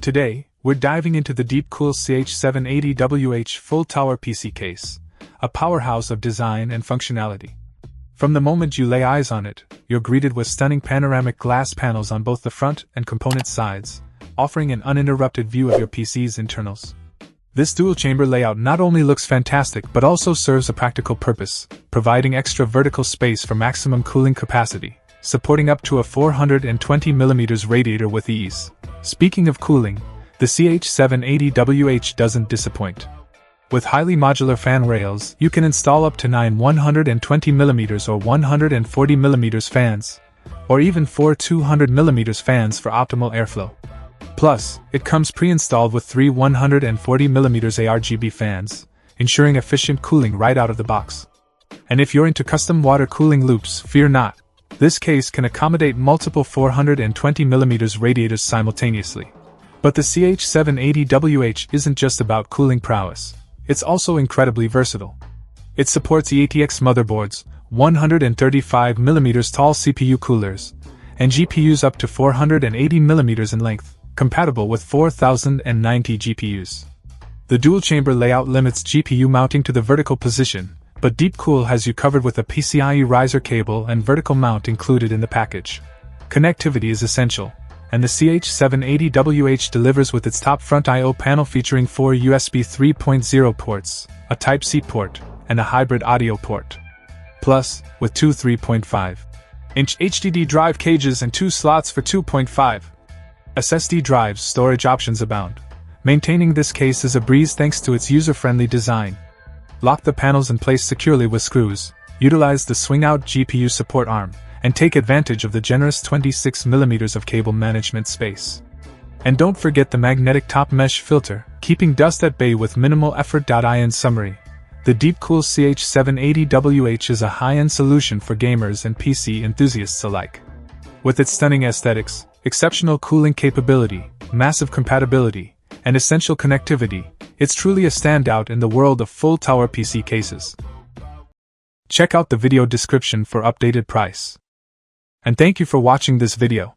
Today, we're diving into the DeepCool CH780 full tower PC case, a powerhouse of design and functionality. From the moment you lay eyes on it, you're greeted with stunning panoramic glass panels on both the front and component sides, offering an uninterrupted view of your PC's internals. This dual-chamber layout not only looks fantastic but also serves a practical purpose, providing extra vertical space for maximum cooling capacity, supporting up to a 420mm radiator with ease. Speaking of cooling, the CH780 doesn't disappoint. With highly modular fan rails, you can install up to 9 120mm or 140mm fans, or even 4 200mm fans for optimal airflow. Plus, it comes pre-installed with 3 140mm ARGB fans, ensuring efficient cooling right out of the box. And if you're into custom water cooling loops, fear not. This case can accommodate multiple 420mm radiators simultaneously. But the CH780 isn't just about cooling prowess. It's also incredibly versatile. It supports EATX motherboards, 135mm tall CPU coolers, and GPUs up to 480mm in length, compatible with 4090 GPUs. The dual-chamber layout limits GPU mounting to the vertical position, but DeepCool has you covered with a PCIe riser cable and vertical mount included in the package. Connectivity is essential, and the CH780 delivers with its top front I/O panel featuring 4 USB 3.0 ports, a Type-C port, and a hybrid audio port. Plus, with two 3.5-inch HDD drive cages and 2 slots for 2.5 SSD drives, storage options abound. Maintaining this case is a breeze thanks to its user-friendly design. Lock the panels in place securely with screws, utilize the swing-out GPU support arm, and take advantage of the generous 26mm of cable management space. And don't forget the magnetic top mesh filter, keeping dust at bay with minimal effort. In summary, the DeepCool CH780 is a high-end solution for gamers and PC enthusiasts alike. With its stunning aesthetics, exceptional cooling capability, massive compatibility, and essential connectivity, it's truly a standout in the world of full-tower PC cases. Check out the video description for updated price. And thank you for watching this video.